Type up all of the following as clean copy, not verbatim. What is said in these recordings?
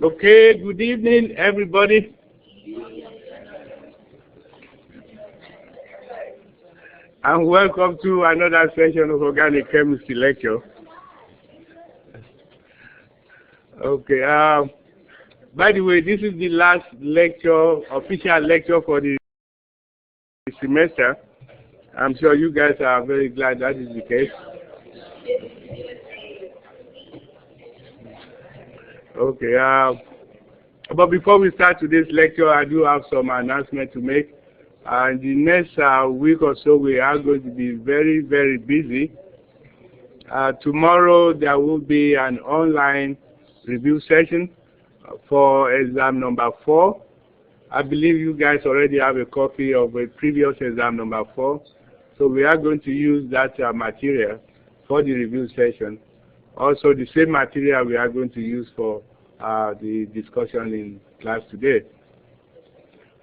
Okay, good evening, everybody. And welcome to another session of Organic Chemistry lecture. Okay, by the way, this is the last lecture, official lecture for the semester. I'm sure you guys are very glad that is the case. Okay, but before we start today's lecture, I do have some announcement to make. In the next week or so, we are going to be very, very busy. Tomorrow, there will be an online review session for exam number 4. I believe you guys already have a copy of a previous exam number 4. So we are going to use that material for the review session. Also, the same material we are going to use for the discussion in class today.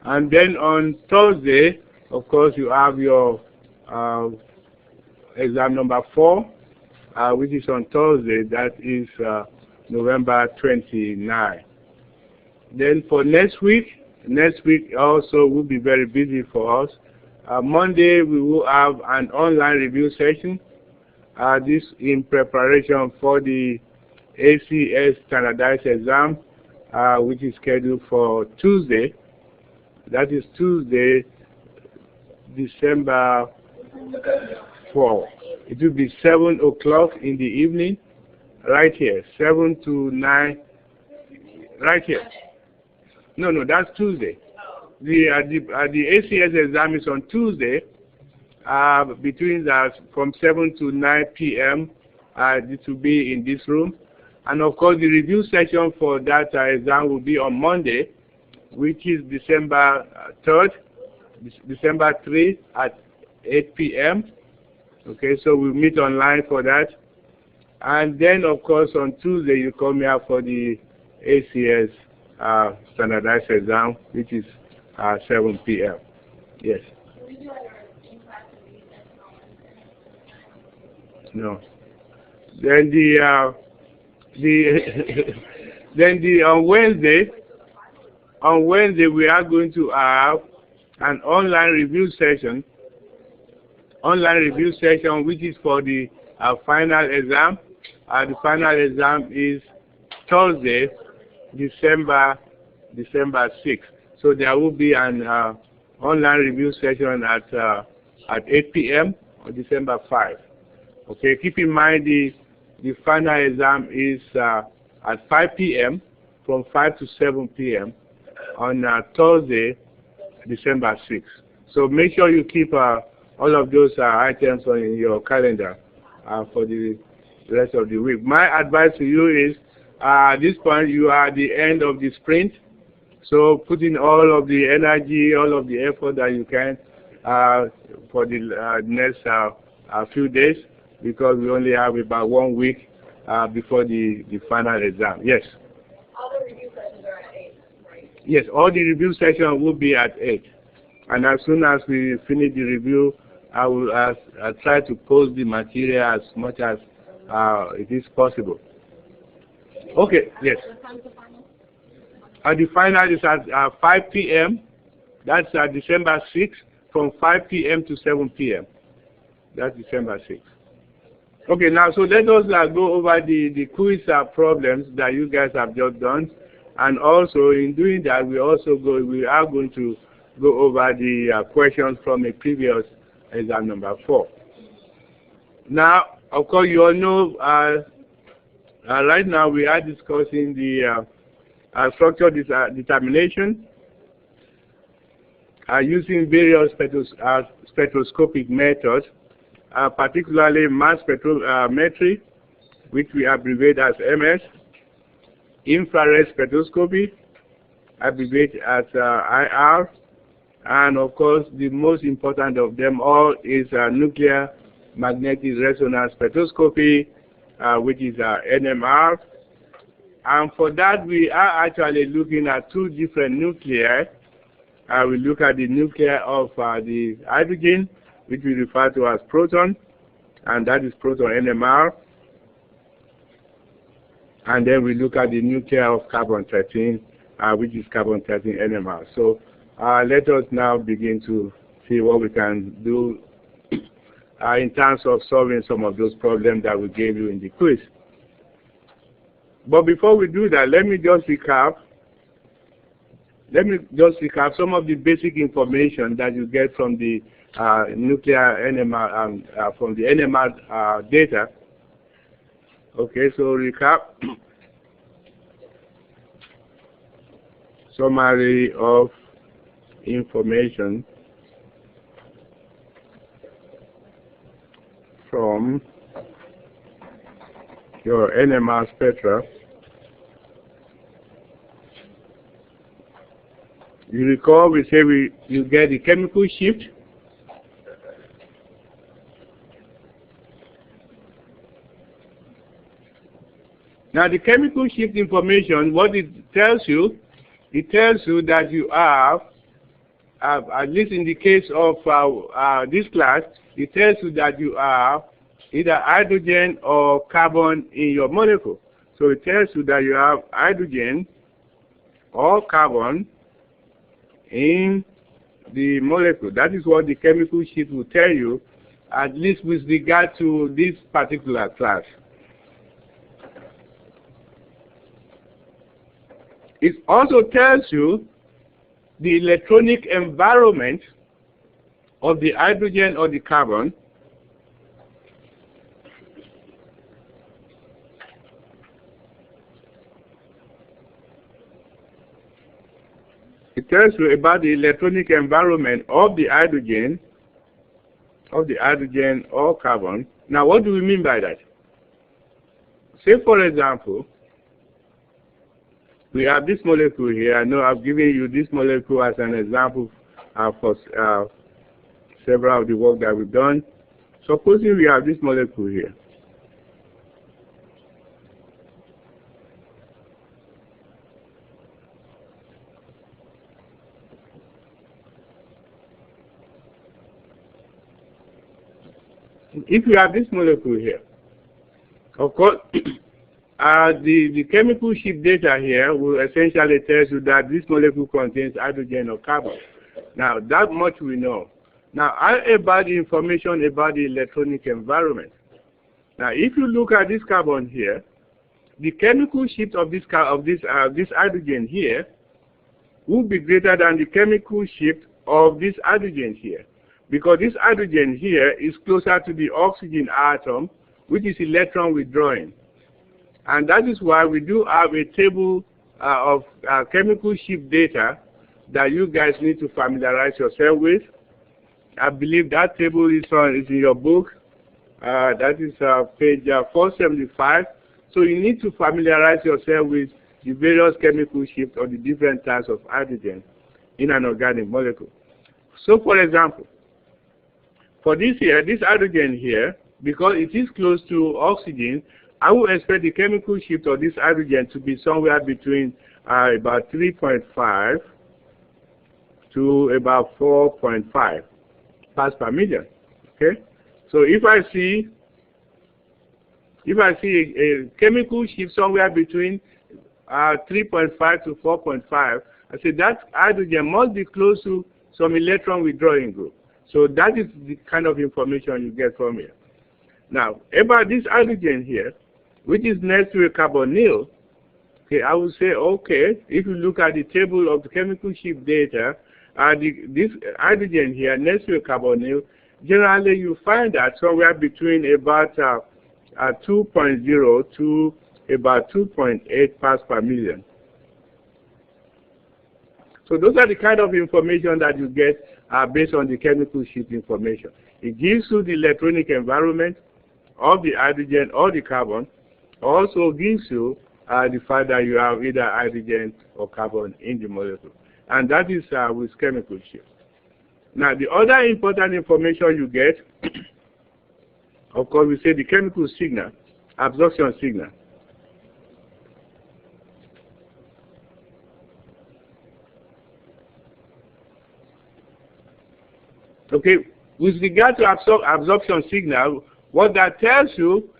And then on Thursday, of course, you have your exam number 4, which is on Thursday. That is November 29. Then for next week also will be very busy for us. Monday, we will have an online review session. This in preparation for the ACS standardized exam, which is scheduled for Tuesday. That is Tuesday, December 4. It will be 7 o'clock in the evening, right here, 7 to 9, right here. No, that's Tuesday. The ACS exam is on Tuesday, between from 7 to 9 p.m. It will be in this room. And of course, the review session for that exam will be on Monday, which is December 3rd, December 3 at 8 p.m. Okay, so we'll meet online for that. And then, of course, on Tuesday, you come here for the ACS standardized exam, which is 7 p.m. Yes. No. Then on Wednesday we are going to have an online review session. Which is for the final exam. The final exam is Thursday, December 6th. So there will be an online review session at 8 p.m. on December 5. Okay, keep in mind the final exam is at 5 p.m. from 5 to 7 p.m. on Thursday, December 6th. So make sure you keep all of those items in your calendar for the rest of the week. My advice to you is, at this point, you are at the end of the sprint. So put in all of the energy, all of the effort that you can for the next few days, because we only have about 1 week before the final exam. Yes? All the review sessions are at 8, right? Yes, all the review sessions will be at 8. And as soon as we finish the review, I will try to post the material as much as it is possible. Okay, yes. What time's the final? The final is at 5 p.m. That's December 6th, from 5 p.m. to 7 p.m. That's December 6th. Okay, now, so let us go over the quiz problems that you guys have just done. And also, in doing that, we are going to go over the questions from a previous exam number 4. Now, of course, you all know, right now we are discussing the structure determination using various spectroscopic methods, particularly mass spectrometry, which we abbreviate as MS, infrared spectroscopy, abbreviated as IR, and of course the most important of them all is nuclear magnetic resonance spectroscopy, which is NMR. And for that we are actually looking at 2 different nuclei. we look at the nucleus of the hydrogen, which we refer to as proton, and that is proton NMR. And then we look at the nucleus of carbon-13, which is carbon-13 NMR. So let us now begin to see what we can do in terms of solving some of those problems that we gave you in the quiz. But before we do that, let me just recap some of the basic information that you get from the nuclear NMR, from the NMR data. Okay, so recap. Summary of information from your NMR spectra. You recall we say you get the chemical shift. Now the chemical shift information, what it tells you that you have, at least in the case of this class, it tells you that you have either hydrogen or carbon in your molecule. So it tells you that you have hydrogen or carbon in the molecule. That is what the chemical shift will tell you, at least with regard to this particular class. It also tells you the electronic environment of the hydrogen or the carbon. It tells you about the electronic environment of the hydrogen or carbon. Now, what do we mean by that? Say, for example, we have this molecule here. I know I've given you this molecule as an example for several of the work that we've done. Supposing we have this molecule here. If you have this molecule here, of course, the chemical shift data here will essentially tell you that this molecule contains hydrogen or carbon. Now, that much we know. Now, how about the information about the electronic environment? Now, if you look at this carbon here, the chemical shift of this hydrogen here will be greater than the chemical shift of this hydrogen here, because this hydrogen here is closer to the oxygen atom, which is electron withdrawing. And that is why we do have a table of chemical shift data that you guys need to familiarize yourself with. I believe that table is in your book. That is page 475. So you need to familiarize yourself with the various chemical shifts of the different types of hydrogen in an organic molecule. So for example, for this here, this hydrogen here, because it is close to oxygen, I would expect the chemical shift of this hydrogen to be somewhere between about 3.5 to about 4.5 parts per million. Okay, so if I see a chemical shift somewhere between 3.5 to 4.5, I say that hydrogen must be close to some electron withdrawing group. So that is the kind of information you get from here. Now, about this hydrogen here, which is next to a carbonyl, okay, I would say, okay, if you look at the table of the chemical shift data, this hydrogen here next to a carbonyl, generally you find that somewhere between about 2.0 to about 2.8 parts per million. So those are the kind of information that you get based on the chemical shift information. It gives you the electronic environment of the hydrogen or the carbon, also gives you the fact that you have either hydrogen or carbon in the molecule. And that is with chemical shift. Now, the other important information you get, of course, we say the chemical signal, absorption signal. Okay, with regard to absorption signal, what that tells you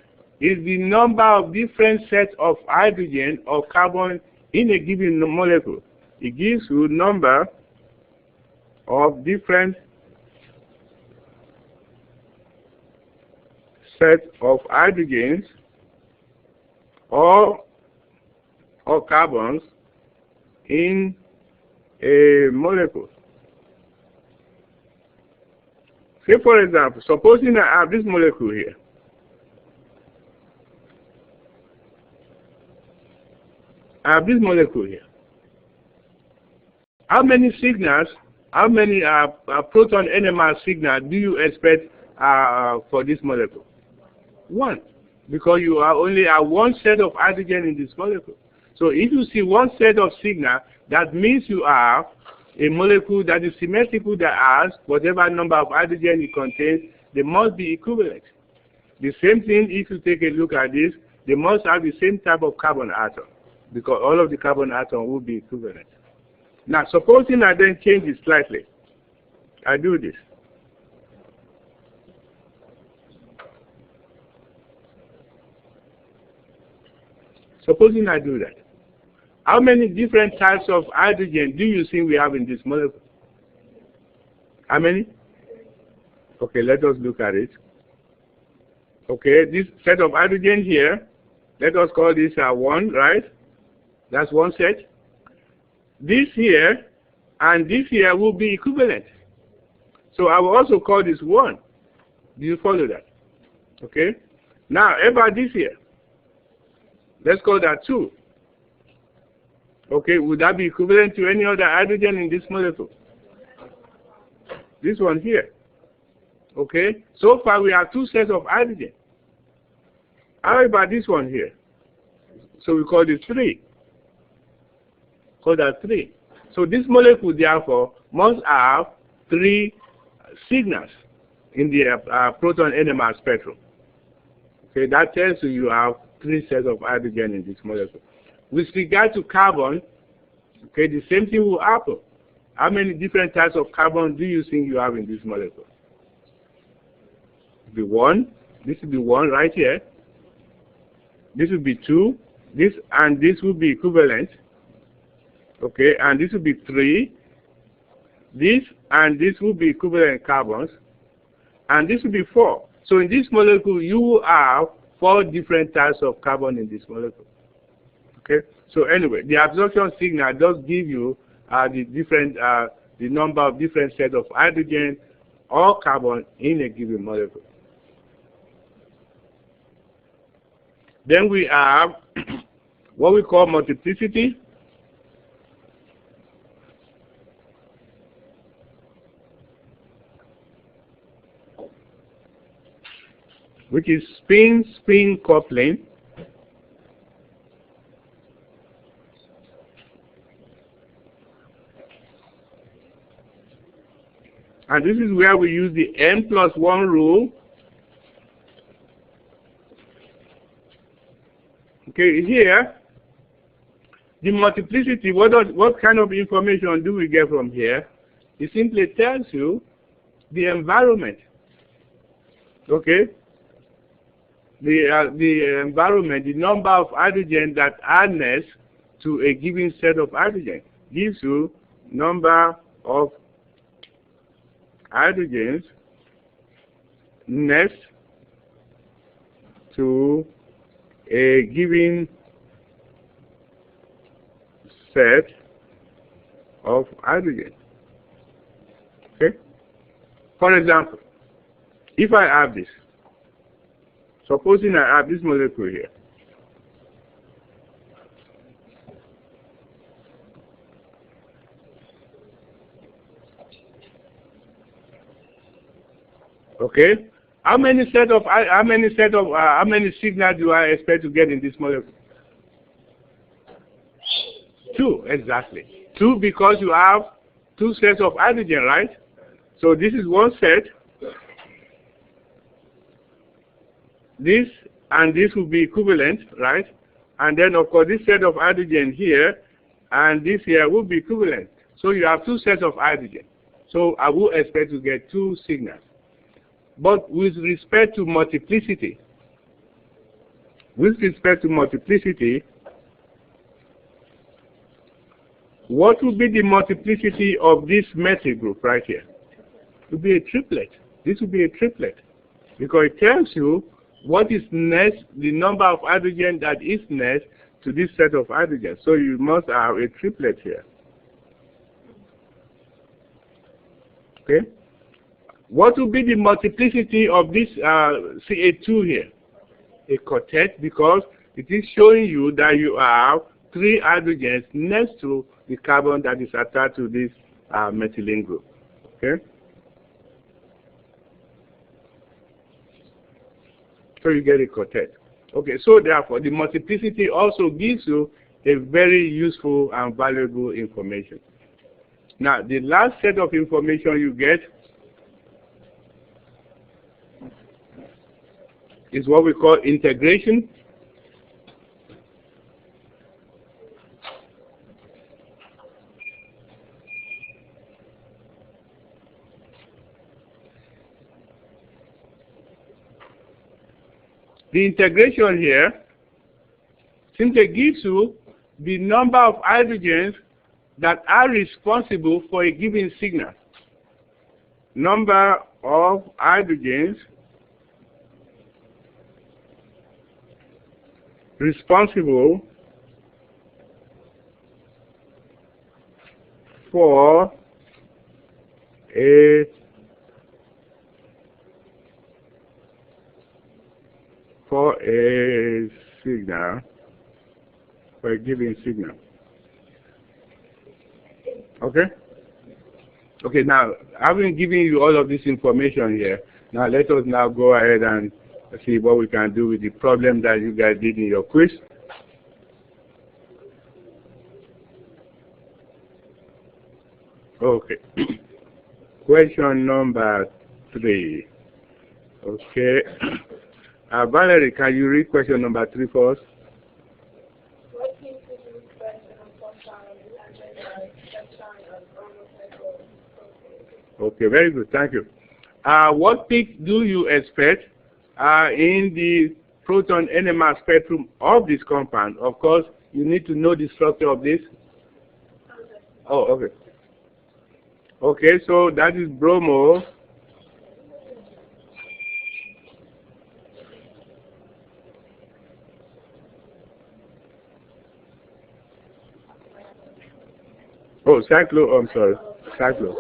is the number of different sets of hydrogen or carbon in a given molecule. It gives you number of different sets of hydrogens or carbons in a molecule. Say, for example, supposing I have this molecule here. I have this molecule here. How many signals, how many proton NMR signals do you expect for this molecule? One, because you are only at one set of hydrogen in this molecule. So if you see one set of signal, that means you have a molecule that is symmetrical that has whatever number of hydrogen it contains, they must be equivalent. The same thing if you take a look at this, they must have the same type of carbon atom, because all of the carbon atoms will be equivalent. Now, supposing I then change it slightly, I do this. Supposing I do that. How many different types of hydrogen do you think we have in this molecule? How many? Okay, let us look at it. Okay, this set of hydrogen here, let us call this 1, right? That's one set. This here and this here will be equivalent. So I will also call this 1. Do you follow that? Okay. Now, about this here, let's call that 2. Okay, would that be equivalent to any other hydrogen in this molecule? This one here. Okay, so far we have 2 sets of hydrogen. How about this one here? So we call this 3. Call that 3. So this molecule, therefore, must have 3 signals in the proton NMR spectrum. Okay, that tells you you have 3 sets of hydrogen in this molecule. With regard to carbon, okay, the same thing will happen. How many different types of carbon do you think you have in this molecule? The 1. This will be 1 right here. This will be 2. This and this will be equivalent. Okay, and this will be 3. This and this will be equivalent carbons. And this will be 4. So in this molecule, you will have 4 different types of carbon in this molecule. Okay, so anyway, the absorption signal does give you the number of different sets of hydrogen or carbon in a given molecule. Then we have what we call multiplicity. Which is spin-spin coupling. And this is where we use the n+1 rule. Okay, here, the multiplicity, what kind of information do we get from here? It simply tells you the environment. Okay? The environment, the number of hydrogen that are next to a given set of hydrogen gives you number of hydrogens next to a given set of hydrogen. Okay? For example, if I have this, supposing I have this molecule here. Okay, how many signals do I expect to get in this molecule? 2, exactly. 2 because you have 2 sets of hydrogen, right? So this is one set. This and this will be equivalent, right? And then of course this set of hydrogen here and this here will be equivalent. So you have 2 sets of hydrogen. So I will expect to get 2 signals. But with respect to multiplicity, what would be the multiplicity of this methyl group right here? It would be a triplet. This would be a triplet because it tells you what is next, the number of hydrogen that is next to this set of hydrogen. So you must have a triplet here. Okay? What will be the multiplicity of this CA2 here? A quartet, because it is showing you that you have 3 hydrogens next to the carbon that is attached to this methylene group. Okay? So you get a quartet. Okay, so therefore the multiplicity also gives you a very useful and valuable information. Now the last set of information you get is what we call integration. The integration here simply gives you the number of hydrogens that are responsible for a given signal. Number of hydrogens responsible for a signal, for a given signal. Okay? Okay, now, having given you all of this information here, now let us now go ahead and see what we can do with the problem that you guys did in your quiz. Okay. Question number 3. Okay. Valerie, can you read question number 3 for us? What peak did you expect in a compound and then sunshine of bromocyclopropane? Okay, very good. Thank you. What peak do you expect in the proton NMR spectrum of this compound? Of course, you need to know the structure of this. Oh, okay. Okay, so that is bromo. Oh, cyclo, I'm sorry. Cyclo.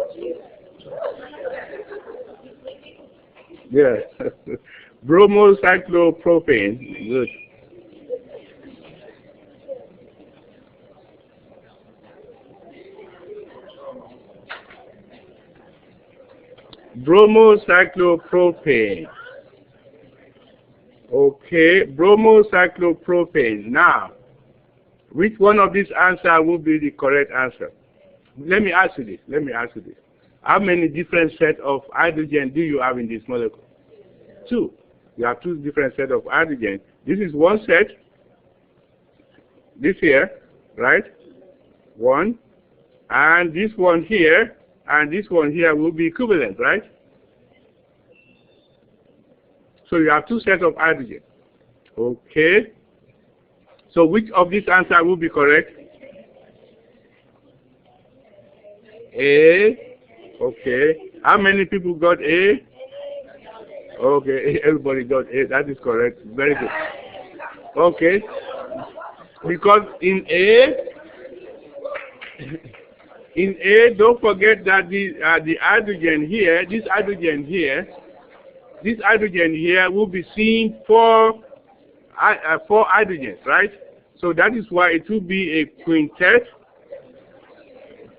Yeah. Bromocyclopropane. Good. Bromocyclopropane. Okay, bromocyclopropane. Now, which one of these answers will be the correct answer? Let me ask you this. How many different sets of hydrogen do you have in this molecule? 2. You have 2 different sets of hydrogen. This is one set. This here, right? 1. And this one here, and this one here will be equivalent, right? So you have 2 sets of hydrogen. Okay. So which of these answers will be correct? A. Okay. How many people got A? Okay, everybody got A. That is correct. Very good. Okay. Because in A, don't forget that the hydrogen here, this hydrogen here will be seeing 4 hydrogens, right? So that is why it will be a quintet.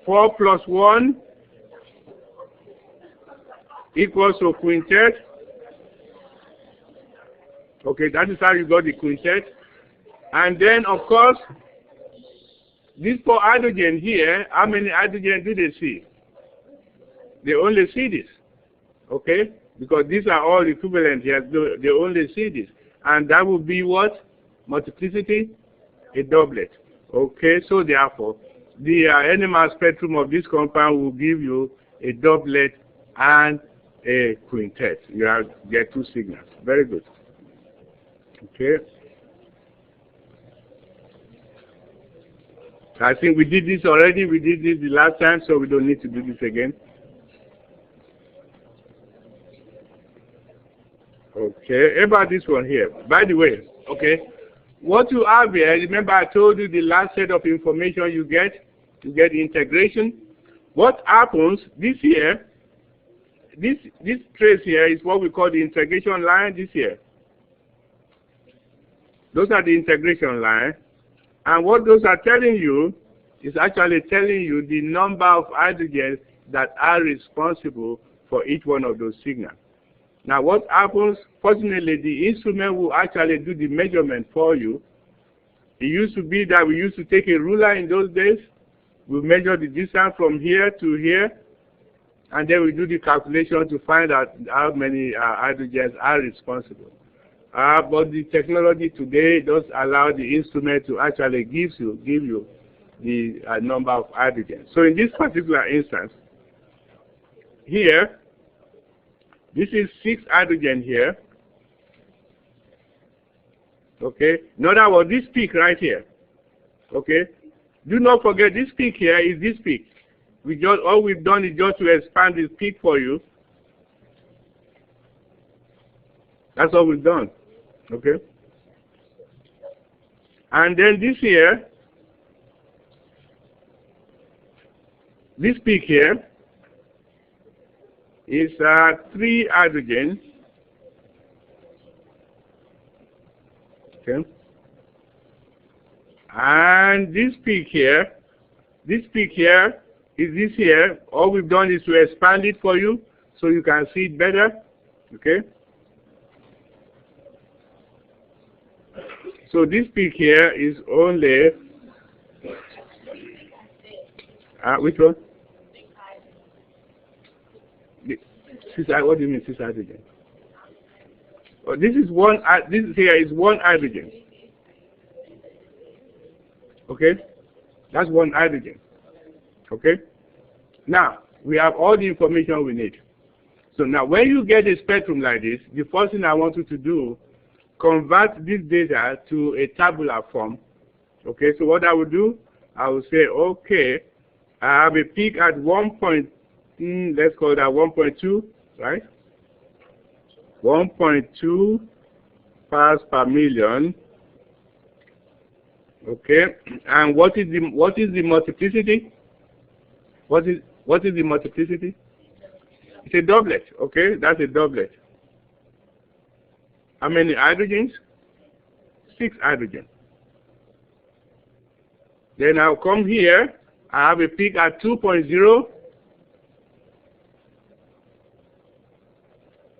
4 plus 1 equals to quintet. Okay, that is how you got the quintet. And then, of course, these 4 hydrogen here, how many hydrogen do they see? They only see this. Okay? Because these are all equivalent here. They only see this. And that would be what? Multiplicity? A doublet. Okay, so therefore, the NMR spectrum of this compound will give you a doublet, and a quintet. You get 2 signals. Very good. Okay. I think we did this already. We did this the last time, so we don't need to do this again. Okay, about this one here. By the way, okay, what you have here, remember I told you the last set of information you get integration. What happens this here, this trace here is what we call the integration line this here. Those are the integration line. And what those are telling you is actually telling you the number of hydrogens that are responsible for each one of those signals. Now what happens, fortunately, the instrument will actually do the measurement for you. It used to be that we used to take a ruler in those days. We measure the distance from here to here, and then we do the calculation to find out how many hydrogens are responsible. But the technology today does allow the instrument to actually give you the number of hydrogens. So in this particular instance, here, this is 6 hydrogen here. Okay. In other words, this peak right here. Okay. Do not forget this peak here is this peak. All we've done is just to expand this peak for you. That's all we've done. Okay. And then this here, this peak here is 3 hydrogens. Okay. And this peak here is this here. All we've done is to expand it for you so you can see it better. Okay. So this peak here is only which one? What do you mean 6 hydrogen? Oh, this here is 1 hydrogen. Okay, that's 1 hydrogen. Okay. Now we have all the information we need. So now when you get a spectrum like this, the first thing I want you to do, convert this data to a tabular form. Okay, so what I will do, I will say, okay, I have a peak at 1. Let's call that 1.2, right? 1.2 parts per million. Okay, and what is the multiplicity? What is the multiplicity? It's a doublet. Okay, that's a doublet. How many hydrogens? 6 hydrogens. Then I'll come here. I have a peak at 2.0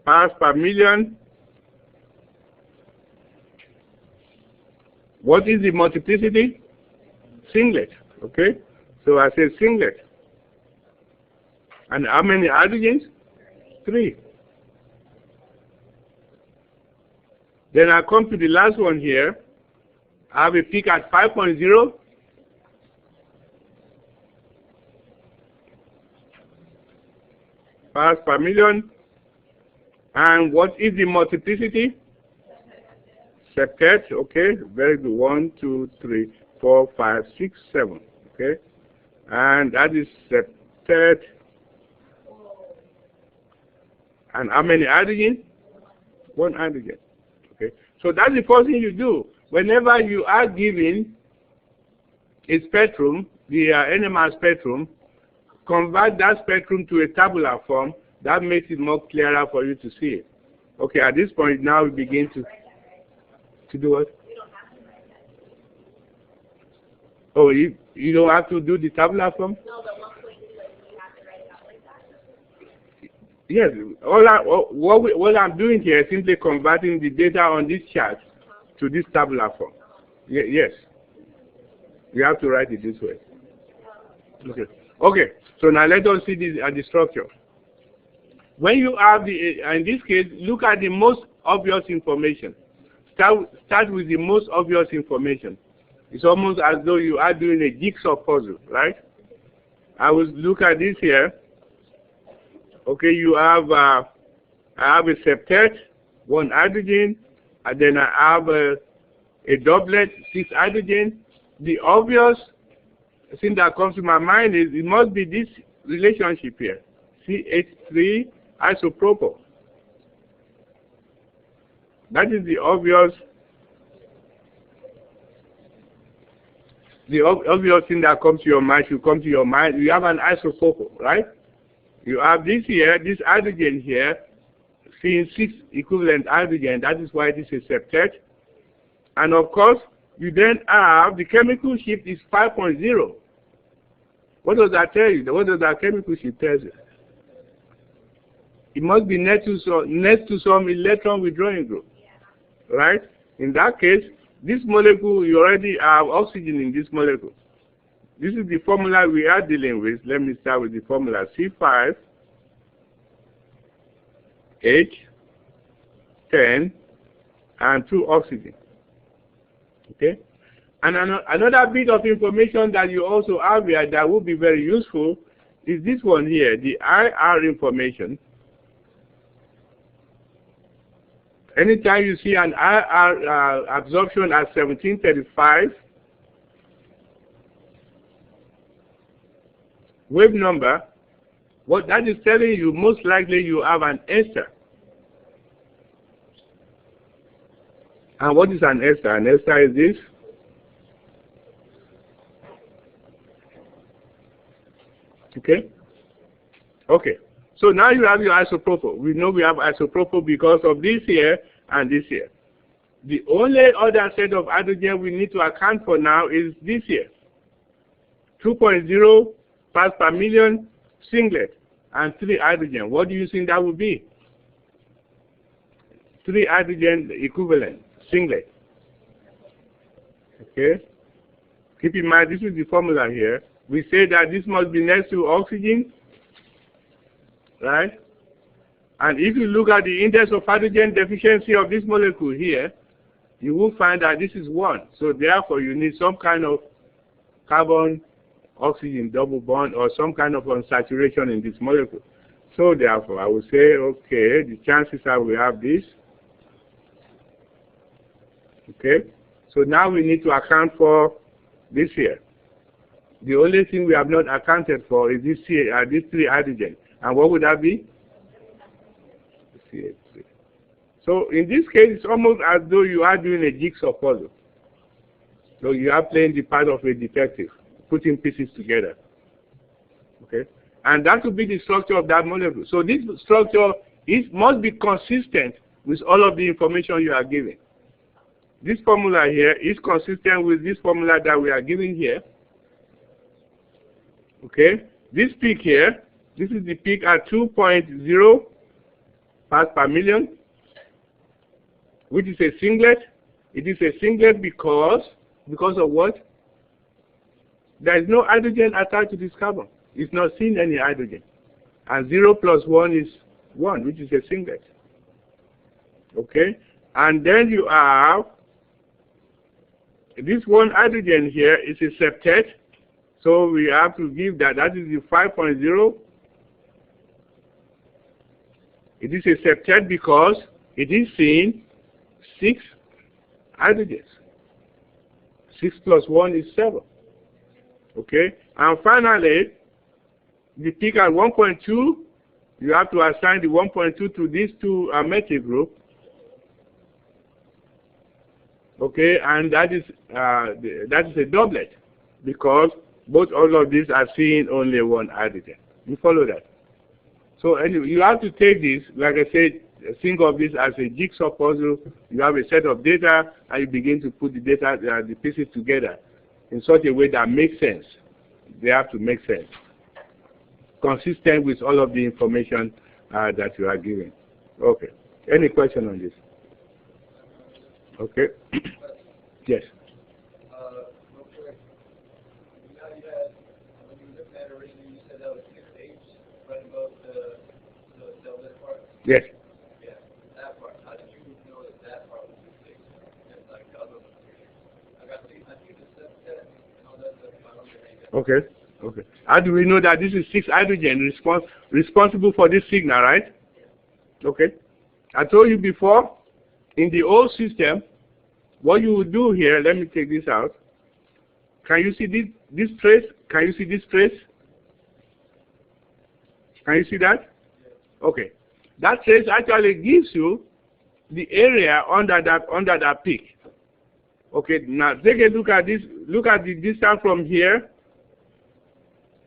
parts per million. What is the multiplicity? Singlet. Okay, so I say singlet. And how many hydrogens? 3. Then I come to the last one here. I have a peak at 5.0. Parts per million. And what is the multiplicity? Septet. Okay, very good. 1, 2, 3, 4, 5, 6, 7. Okay, and that is septet. And how many hydrogen? 1 hydrogen. Okay, so that's the first thing you do. Whenever you are given a spectrum, the NMR spectrum, convert that spectrum to a tabular form. That makes it more clearer for you to see it. Okay, at this point now we begin to do what? Oh, you don't have to do the tabular form? No, but 1.2, you have to write it out like that. Yes, what I'm doing here is simply converting the data on this chart to this tabular form. Yes, you have to write it this way. Okay. Okay. So now let us see the structure. When you have in this case, look at the most obvious information. Start with the most obvious information. It's almost as though you are doing a jigsaw puzzle, right? I will look at this here. Okay, you have I have a septet, 1 hydrogen, and then I have a doublet, 6 hydrogen. The obvious thing that comes to my mind is it must be this relationship here, CH3 isopropyl. That is the obvious thing that comes to your mind. Should come to your mind. You have an isopropyl, right? You have this here, this hydrogen here, seeing 6 equivalent hydrogen. That is why this is septet. And of course, you then have the chemical shift is 5.0. What does that tell you? What does that chemical shift tell you? It must be next to some electron withdrawing group, right? In that case, this molecule, you already have oxygen in this molecule. This is the formula we are dealing with. Let me start with the formula. C5H10 and 2 oxygen. Okay? And another bit of information that you also have here that will be very useful is this one here, the IR information. Anytime you see an IR absorption at 1735, wave number, what that is telling you, most likely you have an ester. And what is an ester? An ester is this. Okay? Okay. So now you have your isopropyl. We know we have isopropyl because of this here and this here. The only other set of hydrogen we need to account for now is this here. 2.0 parts per million singlet and 3 hydrogen. What do you think that would be? 3 hydrogen equivalent singlet. Okay? Keep in mind, this is the formula here. We say that this must be next to oxygen, right? And if you look at the index of hydrogen deficiency of this molecule here, you will find that this is 1. So therefore, you need some kind of carbon-oxygen double bond or some kind of unsaturation in this molecule. So therefore, I will say, okay, the chances are we have this. Okay? So now we need to account for this here. The only thing we have not accounted for is this here, these 3 hydrogen. And what would that be? CH3. So in this case, it's almost as though you are doing a jigsaw puzzle. So you are playing the part of a detective, putting pieces together. Okay? And that will be the structure of that molecule. So this structure must be consistent with all of the information you are giving. This formula here is consistent with this formula that we are giving here. Okay? This peak here, this is the peak at 2.0 parts per million, which is a singlet. It is a singlet because of what? There is no hydrogen attached to this carbon. It's not seeing any hydrogen. And 0 plus 1 is 1, which is a singlet. Okay? And then you have this 1 hydrogen here is a septet. So we have to give that. That is the 5.0. It is a septet because it is seeing 6 hydrogens. 6 plus 1 is 7. Okay? And finally, the peak at 1.2, you have to assign the 1.2 to these 2 methyl group. Okay? And that is a doublet because all of these are seeing only 1 hydrogen. You follow that? So anyway, you have to take this, like I said, think of this as a jigsaw puzzle. You have a set of data, and you begin to put the data, the pieces together in such a way that makes sense. They have to make sense, consistent with all of the information that you are giving. Okay. Any question on this? Okay. Yes. Yes. Yeah, that part. How did you know that part was 6? It's like other material. I see the set and all that stuff. Okay. Okay. How do we know that this is 6 hydrogen responsible for this signal, right? Okay. I told you before, in the old system, what you would do here, let me take this out. Can you see this trace? Can you see this trace? Can you see that? Okay. That trace actually gives you the area under that peak. Okay, now take a look at this. Look at the distance from here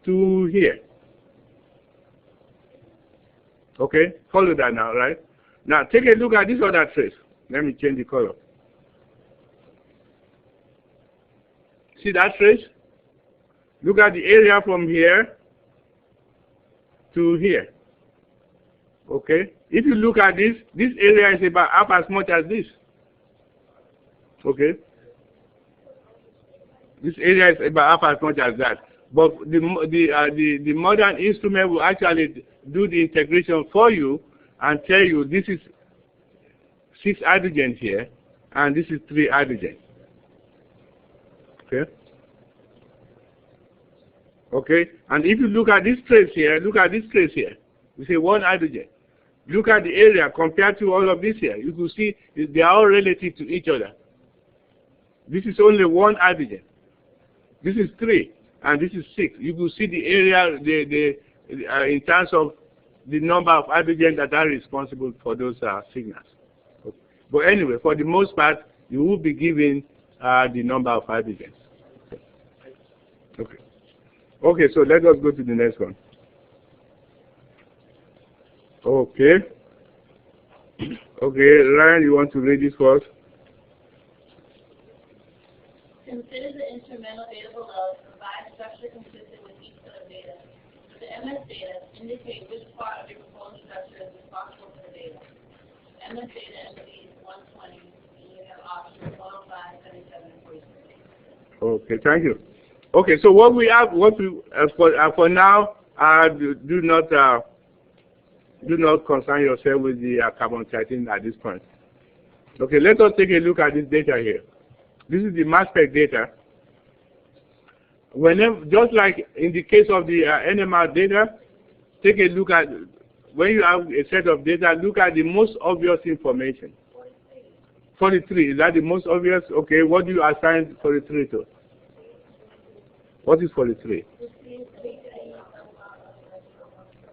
to here. Okay, follow that now, right? Now take a look at this other trace. Let me change the color. See that trace? Look at the area from here to here. Okay, if you look at this area is about half as much as this. Okay, this area is about half as much as that. But the modern instrument will actually do the integration for you and tell you this is 6 hydrogen here, and this is 3 hydrogen. Okay. Okay, and if you look at this trace here, look at this trace here. You see 1 hydrogen. Look at the area compared to all of this here. You can see they are all relative to each other. This is only 1 hydrogen. This is 3, and this is 6. You can see the area in terms of the number of hydrogen that are responsible for those signals. Okay. But anyway, for the most part, you will be given the number of hydrogens. Okay. Okay. Okay, so let us go to the next one. Okay. Okay, Ryan, you want to read this first? Consider the instrumental data below to provide structure consistent with each set of data. For the MS data, indicate which part of your proposed structure is responsible for the data. MS data entities 120, and you have options 105, 77, and 43. Okay, thank you. Okay, so what we have, for now, do not concern yourself with the carbon 13 at this point. Okay, let us take a look at this data here. This is the mass spec data. Whenever, just like in the case of the NMR data, take a look at, when you have a set of data, look at the most obvious information. 43, is that the most obvious? Okay, what do you assign 43 to? What is 43?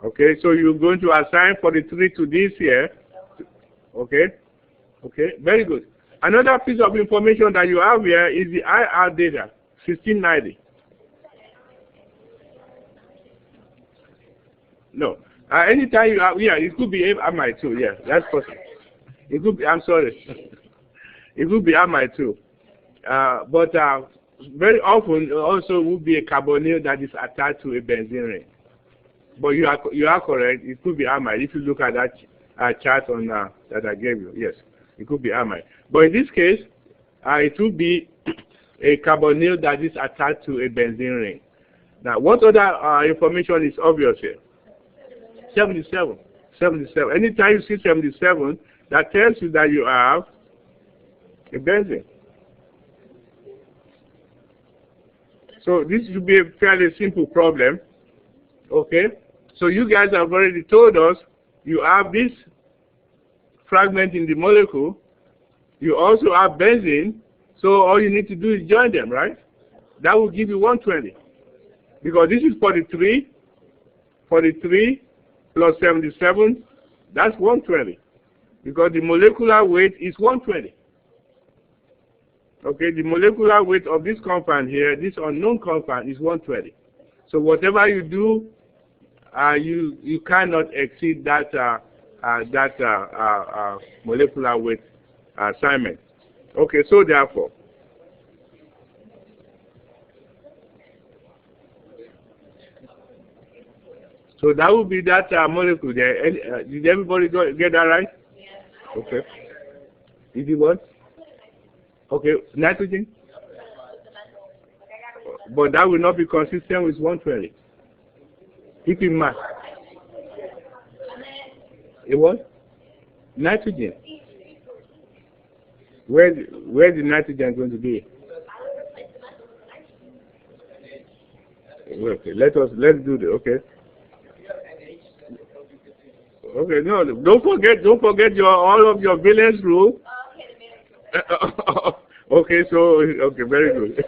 Okay, so you're going to assign 43 to this here. Okay, okay, very good. Another piece of information that you have here is the IR data, 1690. No, anytime you have, yeah, it could be MI too. Yeah, that's possible. It could be. I'm sorry. It could be MI too. But very often also would be a carbonyl that is attached to a benzene ring. But you are correct. It could be amide. If you look at that chart on that I gave you, yes, it could be amide. But in this case, it would be a carbonyl that is attached to a benzene ring. Now, what other information is obvious here? 77. 77. Anytime you see 77, that tells you that you have a benzene. So this should be a fairly simple problem. Okay? So you guys have already told us you have this fragment in the molecule. You also have benzene. So all you need to do is join them, right? That will give you 120. Because this is 43. 43 plus 77, that's 120. Because the molecular weight is 120. Okay, the molecular weight of this compound here, this unknown compound, is 120. So whatever you do, you cannot exceed that molecular weight assignment. Okay, so therefore, so that would be that molecule there. Did everybody get that right? Yeah. Okay. Did you what? Okay, nitrogen? But that will not be consistent with 120. Keep in mind. It what? Nitrogen. Where's the nitrogen going to be? Okay, let's do the okay. Okay, no, don't forget your all of your valence rule. Okay, so okay, very good.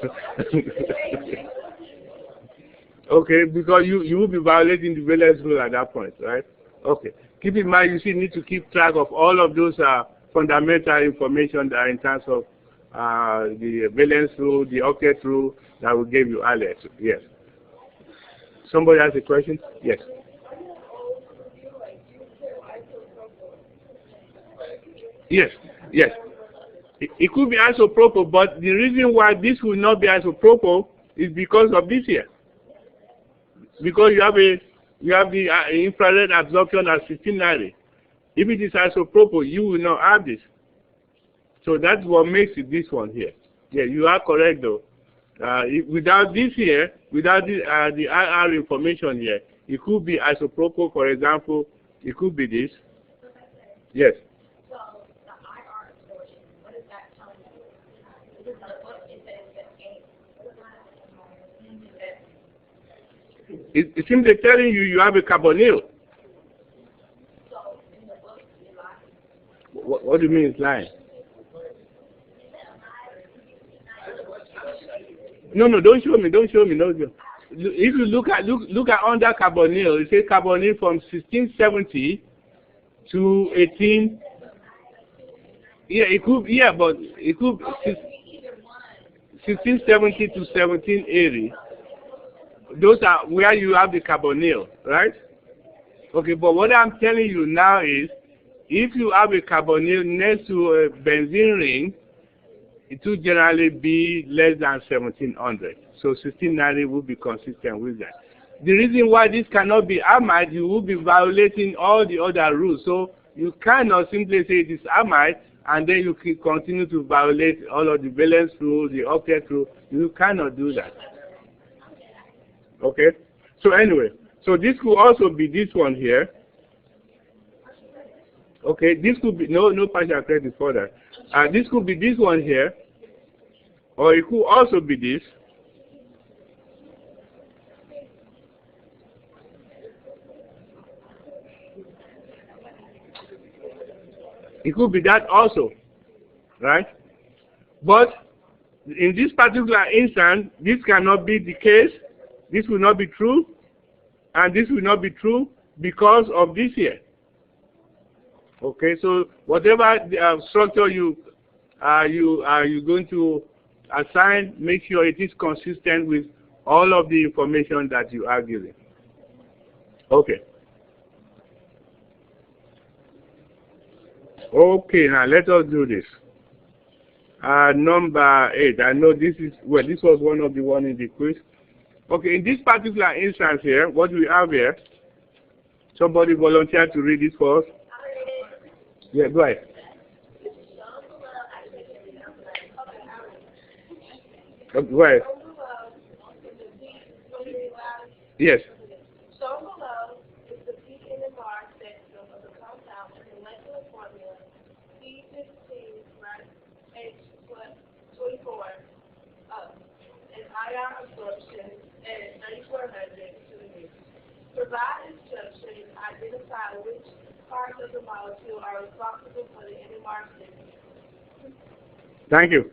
Okay, because you will be violating the valence rule at that point, right? Okay. Keep in mind, you still need to keep track of all of those fundamental information that are in terms of the valence rule, the octet rule that we gave you earlier. So, yes. Somebody has a question? Yes. Yes, yes. It could be isopropyl, but the reason why this will not be isopropyl is because of this here. Because you have the infrared absorption at 1690. If it is isopropyl, you will not have this. So that's what makes it this one here. Yeah, you are correct though. Without this here, without the IR information here, it could be isopropyl, for example. It could be this. Yes. So the IR portion, what is that telling you? What is it? It seems they're telling you you have a carbonyl. So in the book, you lie. What do you mean it's lying? No, don't show me. No. If you look at under carbonyl, it says carbonyl from 1670 to 18. Yeah, it could. Yeah, but it could 1670 to 1780. Those are where you have the carbonyl, right? Okay, but what I'm telling you now is, if you have a carbonyl next to a benzene ring, it will generally be less than 1700. So 1690 will be consistent with that. The reason why this cannot be amide, you will be violating all the other rules. So you cannot simply say it is amide and then you can continue to violate all of the valence rule, the octet rule. You cannot do that. Okay? So anyway, so this could also be this one here. Okay, this could be, no partial credit for that. This could be this one here, or it could also be this. It could be that also, right? But in this particular instance, this cannot be the case. This will not be true, and this will not be true because of this here. Okay, so whatever structure you going to assign, make sure it is consistent with all of the information that you are giving. Okay. Okay, now let us do this. Number 8. I know this is, well, this was one of the one in the quiz. Okay, in this particular instance here, what we have here, somebody volunteered to read this for us. Yeah, go ahead. Go ahead. Yes. Shown below is the peak in the bar spectrum of the compound in the molecular formula C15-H24 and ion absorption at 3400 millimeters. Provide instructions, identify which parts of the molecule are responsible for the NMR signal. Thank you.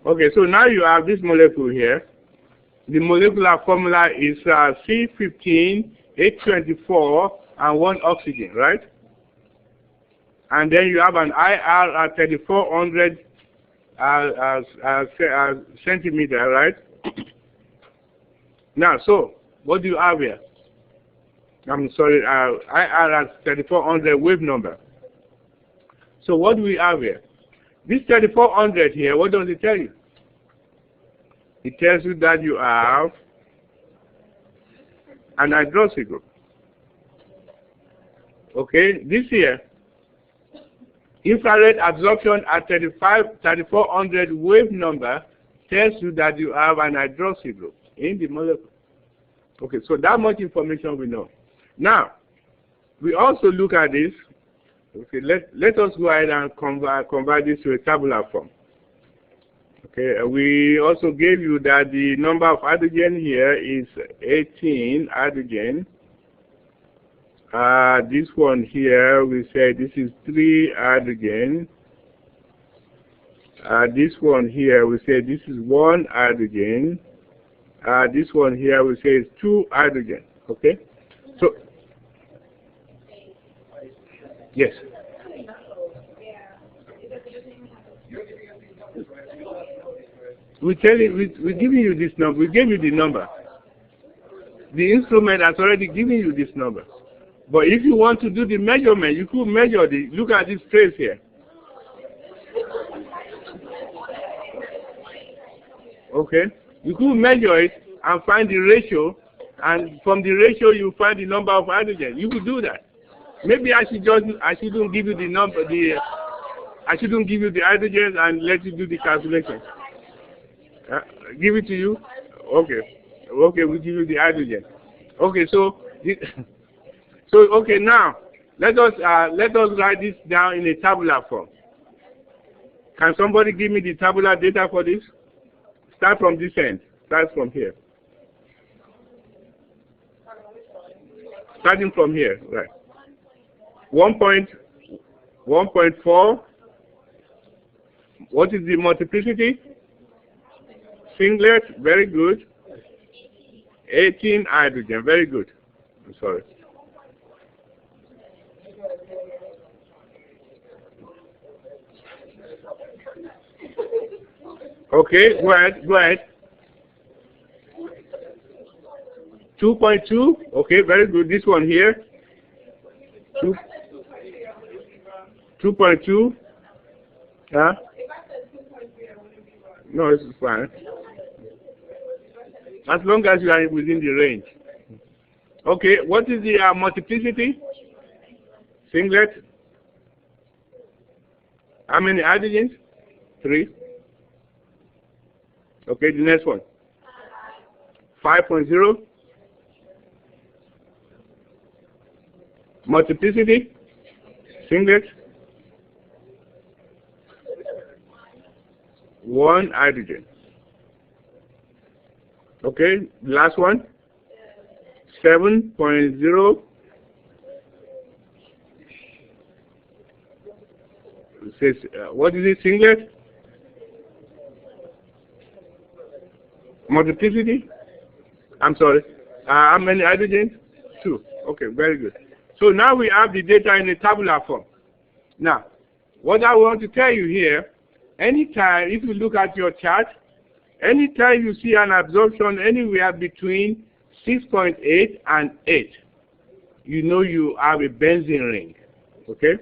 Okay, so now you have this molecule here. The molecular formula is C15H24 and 1 oxygen, right? And then you have an IR at 3400 centimeter, right? Now, so what do you have here? I'm sorry, IR at 3400 wave number. So what do we have here? This 3400 here, what does it tell you? It tells you that you have an hydroxy group. Okay, this here, infrared absorption at 3400 wave number tells you that you have an hydroxy group in the molecule. Okay, so that much information we know. Now, we also look at this. Okay, let us go ahead and convert this to a tabular form. Okay, we also gave you that the number of hydrogen here is 18 hydrogen. This one here, we say this is 3 hydrogen. This one here, we say this is 1 hydrogen. This one here, we say is 2 hydrogen. Okay? So, yes. We tell you, we're giving you this number. We gave you the number. The instrument has already given you this number. But if you want to do the measurement, you could measure the, look at this trace here. Okay? You could measure it and find the ratio, and from the ratio you find the number of hydrogen. You could do that. Maybe I shouldn't give you the number, I shouldn't give you the hydrogen and let you do the calculation. Give it to you? Okay. Okay, we give you the hydrogen. Okay, so okay, now let us write this down in a tabular form. Can somebody give me the tabular data for this? Start from this end. Start from here. Starting from here, right. 1.4. What is the multiplicity? Singlet, very good. 18 hydrogen, very good. I'm sorry. Okay, go ahead. 2.2, okay, very good. This one here. 2.2. Huh? No, this is fine. As long as you are within the range. Okay, what is the multiplicity? Singlet. How many hydrogens? 3. Okay, the next one. 5.0. Multiplicity. Singlet. 1 hydrogen. Okay, last one. 7.0. Says what is it? Singlet? Multiplicity? I'm sorry. How many hydrogens? 2. Okay, very good. So now we have the data in a tabular form. Now, what I want to tell you here, anytime, if you look at your chart, anytime you see an absorption anywhere between 6.8 and 8, you know you have a benzene ring. Okay?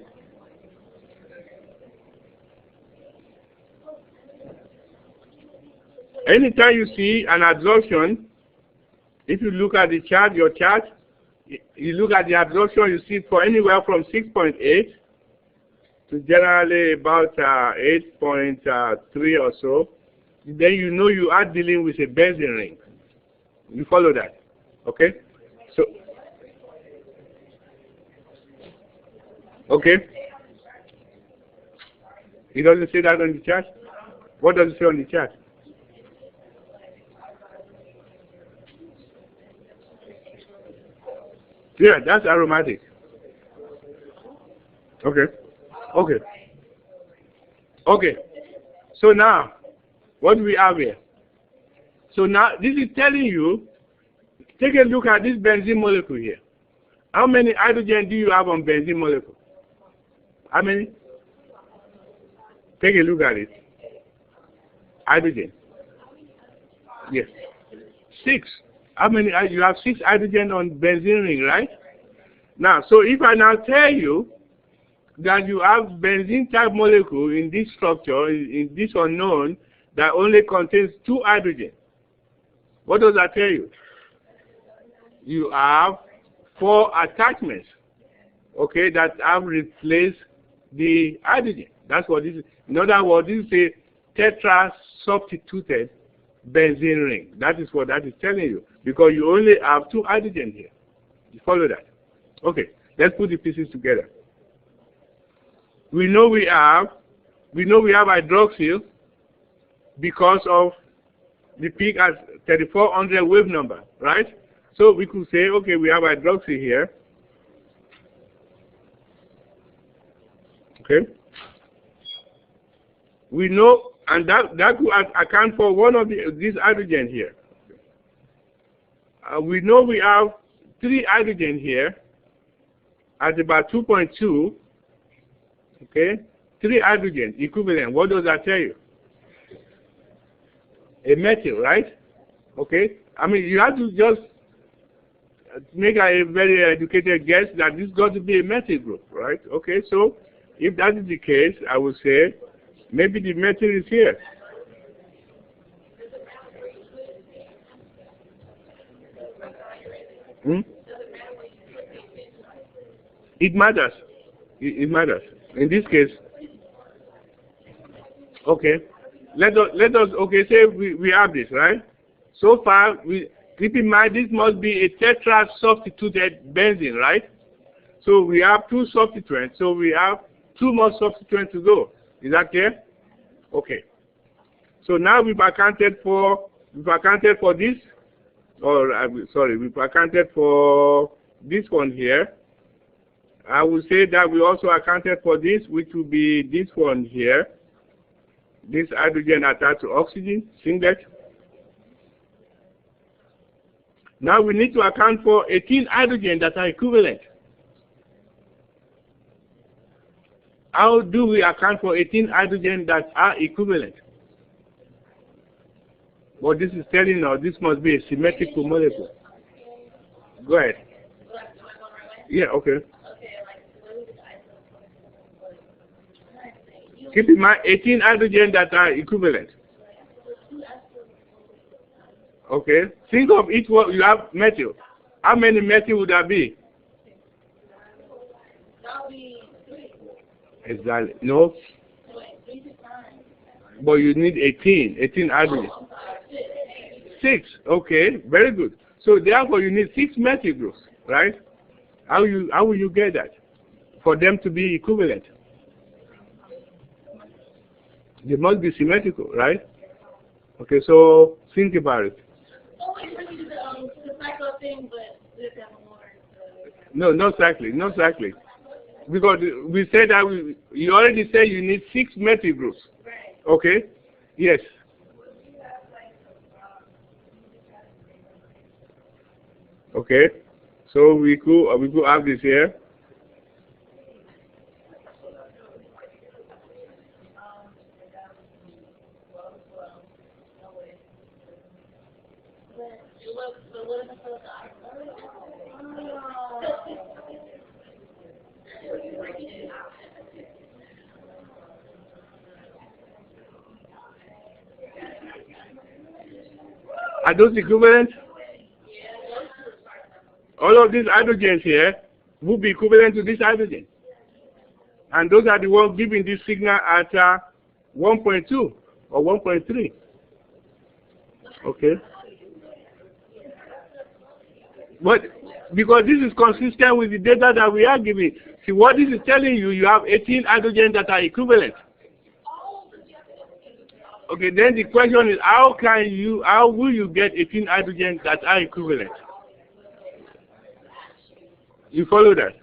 Anytime you see an absorption, if you look at the chart, your chart, you look at the absorption, you see for anywhere from 6.8 to generally about 8.3 or so, then you know you are dealing with a benzene ring. You follow that, okay? So, okay. It doesn't say that on the chart. What does it say on the chart? Yeah, that's aromatic. Okay. Okay. Okay. So now, what do we have here? So now, this is telling you, take a look at this benzene molecule here. How many hydrogen do you have on benzene molecule? How many? Take a look at it. Hydrogen. Yes. 6. How many? You have 6 hydrogen on benzene ring, right? Now, so if I now tell you that you have benzene type molecule in this structure, in this unknown, that only contains 2 hydrogen, what does that tell you? You have 4 attachments, okay, that have replaced the hydrogen. That's what this is. In other words, this is a tetra-substituted benzene ring. That is what that is telling you, because you only have 2 hydrogen here. You follow that? Okay, let's put the pieces together. We know we have hydroxyl. because of the peak at 3400 wave number, right? So we could say, okay, we have hydroxy here. Okay. We know, and that could account for one of these hydrogen here. We know we have 3 hydrogen here at about 2.2. Okay, 3 hydrogen equivalent. What does that tell you? A methyl, right? Okay. I mean, you have to just make a very educated guess that this got to be a methyl group, right? Okay. So if that is the case, I would say maybe the methyl is here. It matters. It matters. In this case, okay. Let us okay, say we have this, right? So far, keep in mind this must be a tetra substituted benzene, right? So we have 2 substituents, so we have 2 more substituents to go. Is that clear? Okay. So now we've accounted for this, or sorry, we've accounted for this one here. I would say that we also accounted for this, which will be this one here. This hydrogen attached to oxygen, singlet. Now we need to account for 18 hydrogen that are equivalent. How do we account for 18 hydrogen that are equivalent? Well, this is telling us this must be a symmetrical molecule. Go ahead. Yeah, okay. Keep in mind 18 hydrogen that are equivalent. Okay. Think of each one. You have methyl. How many methyl would that be? Exactly. No. But you need 18 hydrogen. 6. Okay. Very good. So therefore you need 6 methyl groups, right? How will you get that? For them to be equivalent. They must be symmetrical, right? Okay, so think about it. No, not exactly, not exactly. Because we said that you already said you need 6 methyl groups. Okay? Yes. Okay. So we could have this here. Are those equivalent? All of these hydrogens here will be equivalent to this hydrogen. And those are the ones giving this signal at 1.2 or 1.3. Okay. But because this is consistent with the data that we are giving. See, what this is telling you, you have 18 hydrogens that are equivalent. Okay, then the question is, how will you get 18 hydrogens that are equivalent? You follow that?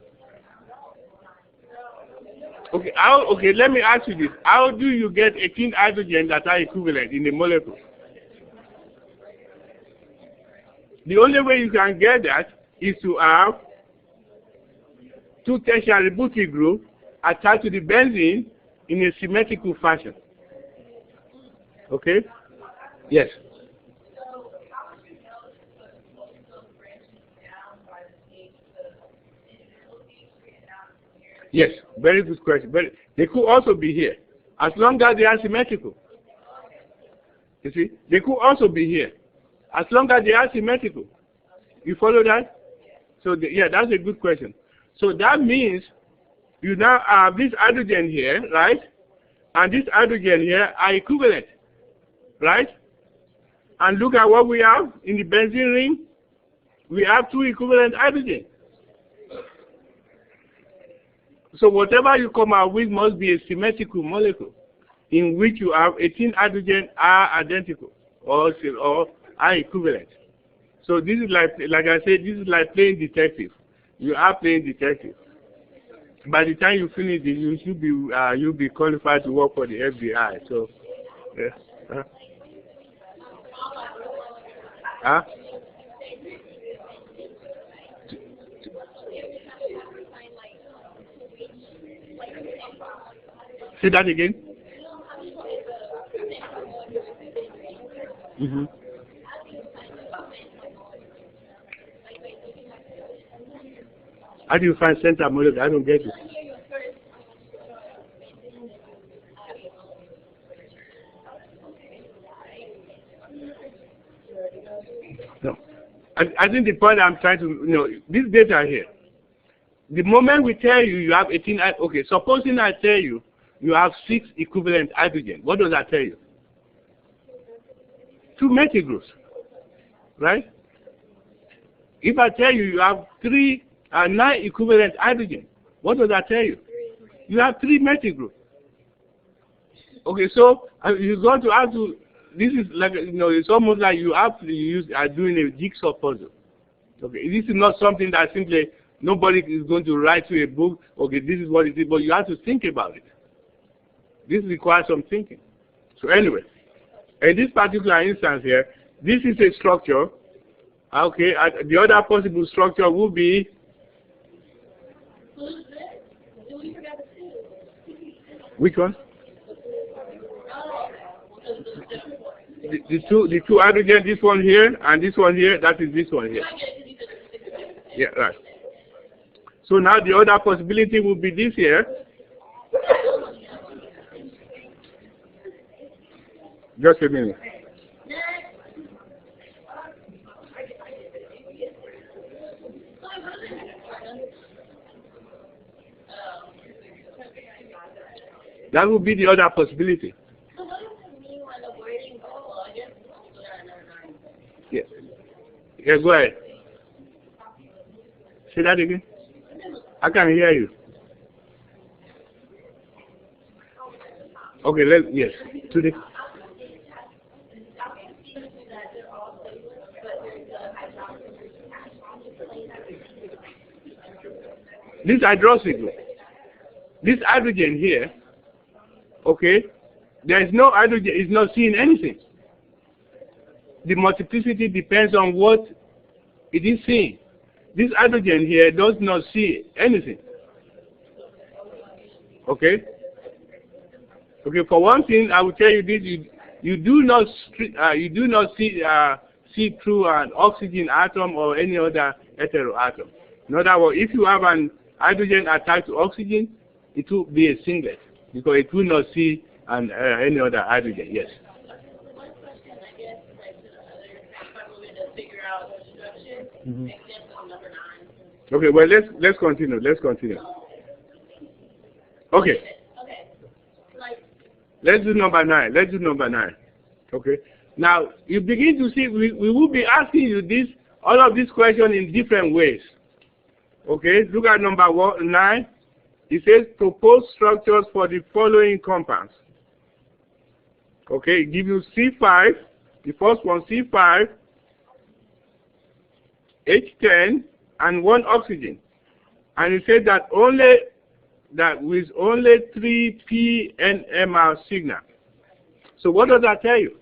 Okay, okay, let me ask you this. How do you get 18 hydrogens that are equivalent in a molecule? The only way you can get that is to have 2 tertiary butyl groups attached to the benzene in a symmetrical fashion. Okay? Yes. Yes, very good question. But they could also be here, as long as they are symmetrical. You see, they could also be here, as long as they are symmetrical. You follow that? So yeah, that's a good question. So that means you now have this hydrogen here, right? And this hydrogen here are equivalent, right? And look at what we have in the benzene ring. We have 2 equivalent hydrogen. So whatever you come out with must be a symmetrical molecule. in which you have 18 hydrogen are identical or are equivalent. So this is like I said, this is like playing detective. You are playing detective. By the time you finish it, you should be you'll be qualified to work for the FBI. So, yeah. Say that again. Mm-hmm. How do you find center molecule? I don't get it. No. I think the point I'm trying to, this data here, the moment we tell you you have 18, okay, supposing I tell you you have 6 equivalent hydrogen, what does that tell you? 2 methyl groups, right? If I tell you you have 9 equivalent hydrogen, what does that tell you? You have 3 methyl groups. Okay, so you're going to have to, this is like, it's almost like you have to are doing a jigsaw puzzle. Okay, this is not something that simply nobody is going to write to a book, okay, this is what it is, but you have to think about it. This requires some thinking. So anyway, in this particular instance here, this is a structure. Okay, the other possible structure would be which one? The two hydrogen, this one here and this one here, that is this one here. Yeah, right. So now the other possibility would be this here. Just a minute. That would be the other possibility. So what does it mean when the wording goes? I guess yeah. Yeah, go ahead. Say that again. I can't hear you. Okay, yes. Today. This hydroxyl, this hydrogen here, okay, there is no hydrogen, it's not seeing anything. The multiplicity depends on what it is seeing. This hydrogen here does not see anything. Okay? Okay, for one thing, I will tell you this, you do not see through an oxygen atom or any other heteroatom. In other words, if you have an hydrogen attached to oxygen, it will be a singlet because it will not see any other hydrogen. Yes. One question, I guess, like to the other, probably to figure out the structure, example number 9. Okay, well let's continue. Let's continue. Okay. Okay. Like. Let's do number 9. Let's do number 9. Okay. Now you begin to see we will be asking you all of these questions in different ways. Okay, look at number 9. It says propose structures for the following compounds. Okay, give you C5, the first one C5, H10, and 1 oxygen. And it says that with only 3 p-NMR signal. So what does that tell you?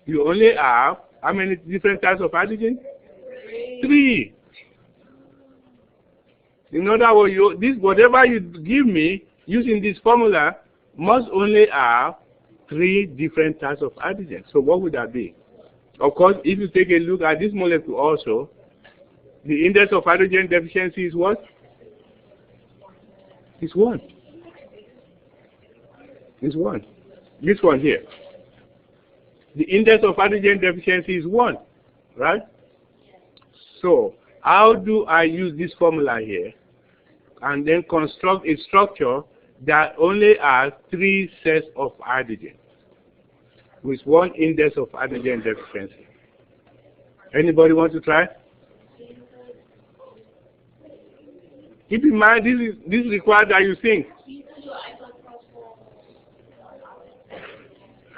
You only have how many different types of hydrogen? 3. In other words, whatever you give me using this formula must only have 3 different types of hydrogen. So what would that be? Of course, if you take a look at this molecule also, the index of hydrogen deficiency is what? It's 1. It's 1. This one here. The index of hydrogen deficiency is 1, right? So how do I use this formula here and then construct a structure that only has 3 sets of hydrogen with 1 index of hydrogen deficiency? Anybody want to try? Keep in mind this requires that you think.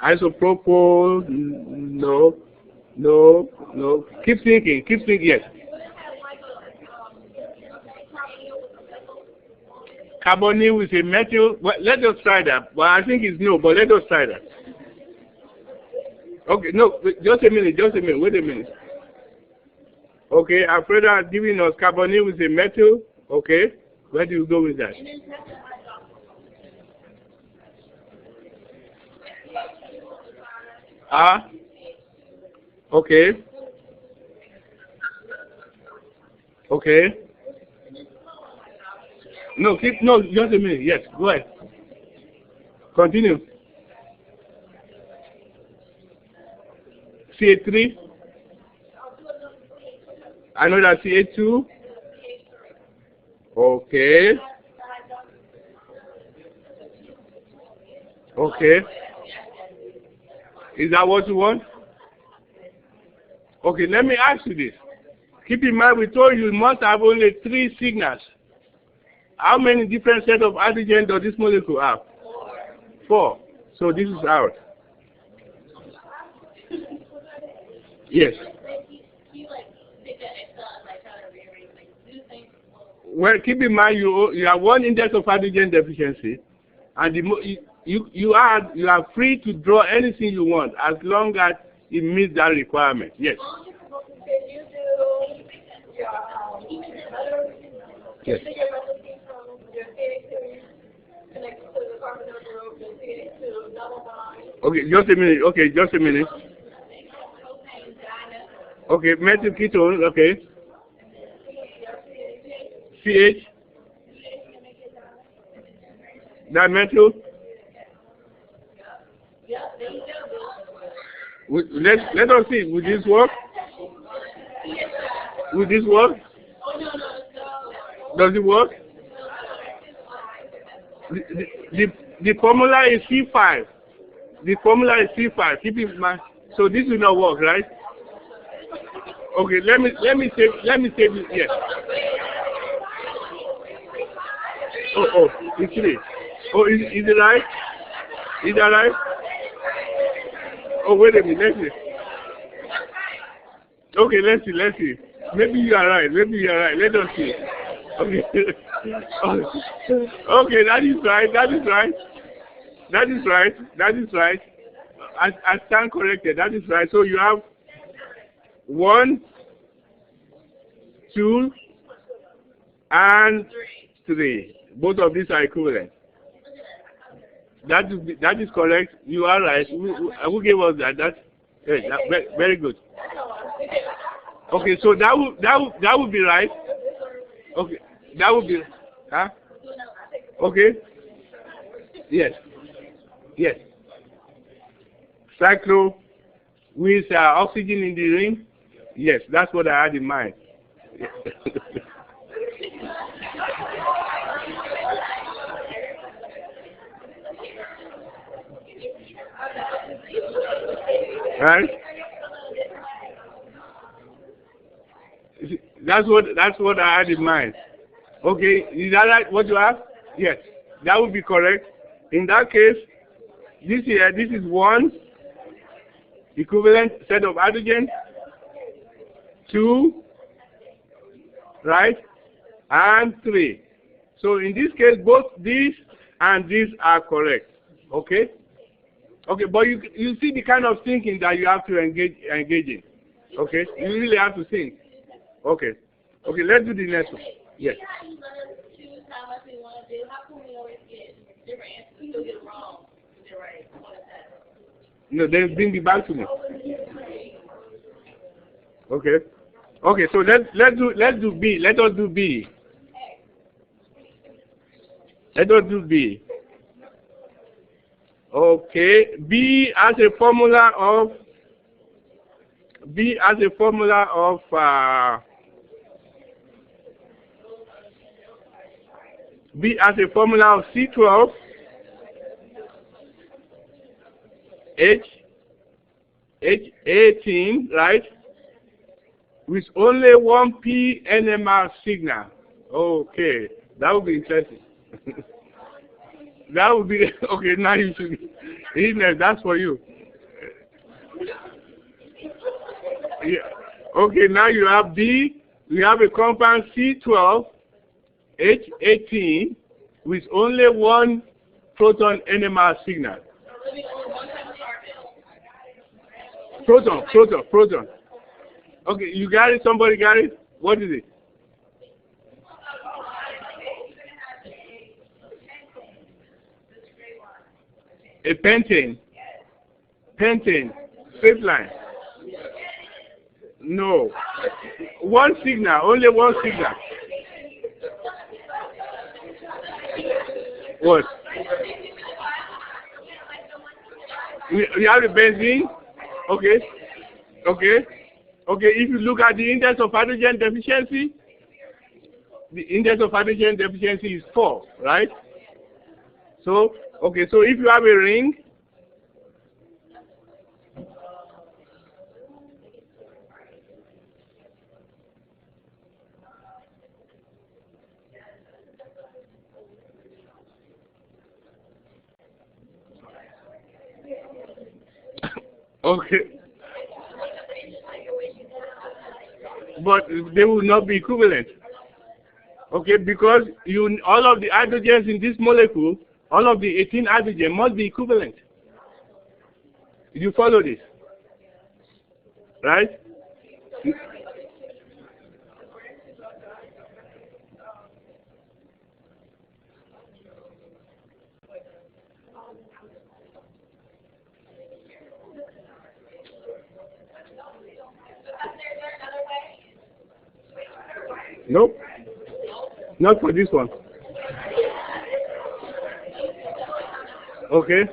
Isopropyl, no, no, no. Keep thinking, yes. Carbonyl with a methyl, well, let us try that. Well, I think it's no, but let us try that. Okay, no, just a minute, wait a minute. Okay, Alfredo has given us carbonyl with a methyl. Okay, where do you go with that? Okay. Okay. No, just a minute. Yes, go ahead. Continue. CA3. Another CA2. Okay. Okay. Is that what you want? Okay, let me ask you this. Keep in mind, we told you must have only 3 signals. How many different sets of hydrogen does this molecule have? 4. So this is out. Yes. Well, keep in mind you have 1 index of hydrogen deficiency, and you are free to draw anything you want as long as it meets that requirement. Yes. Yes. Okay, just a minute. Okay, just a minute. Okay, methyl ketone. Okay. CH. That methyl. Let us see. Will this work? Will this work? Does it work? The formula is C5. The formula is C5. Keep in mind. So this will not work, right? Okay. Let me say this. Yes. Oh, it's 3. Oh, is it right? Is that right? Oh, wait a minute. Let's see. Okay, let's see. Maybe you are right. Let us see. Okay. Okay, that is right. I stand corrected. That is right. So you have 1, 2, and 3. Both of these are equivalent. That is correct. You are right. Who gave us that? Very good. Okay, so that would be right. Okay, that would be. Huh? Okay. Yes. Cyclo with oxygen in the ring. Yes, that's what I had in mind. Right? That's what I had in mind. Okay, is that right? What you have? Yes, that would be correct. In that case, this is 1 equivalent set of hydrogen, 2, right, and 3. So in this case, both these and these are correct. Okay. Okay, but you see the kind of thinking that you have to engage in. Okay, you really have to think. Okay, let's do the next one. Yes. No, then bring it back to me. Okay, so let's do B. Let us do B. Okay, B has a formula of C12 H18, right? With only 1 P NMR signal. Okay, that would be interesting. That would be okay. Now you should. That's for you. Yeah. Okay, now you have D. We have a compound C12, H18, with only one proton NMR signal. Proton. Okay, you got it? Somebody got it? What is it? A pentane. Pentane. Straight line. No. One signal, only one signal. What? We have the benzene. Okay. If you look at the index of hydrogen deficiency, the index of hydrogen deficiency is 4, right? So, okay, so if you have a ring, okay, but they will not be equivalent. Okay, because all of the hydrogens in this molecule, all of the 18 hydrogen must be equivalent. You follow this, right? Nope, not for this one. Okay.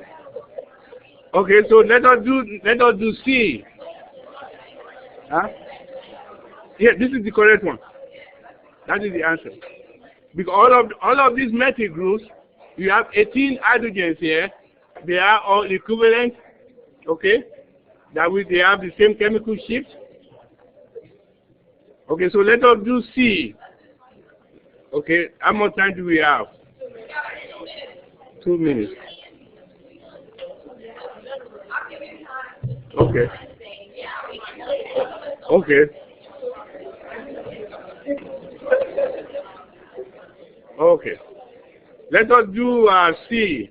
Okay, so let us do C. Huh? Yeah, this is the correct one. That is the answer. Because all of these methyl groups, you have 18 hydrogens here. They are all equivalent. Okay, that means they have the same chemical shift. Okay, so let us do C. Okay, how much time do we have? 2 minutes. Okay. Okay. Let us do C.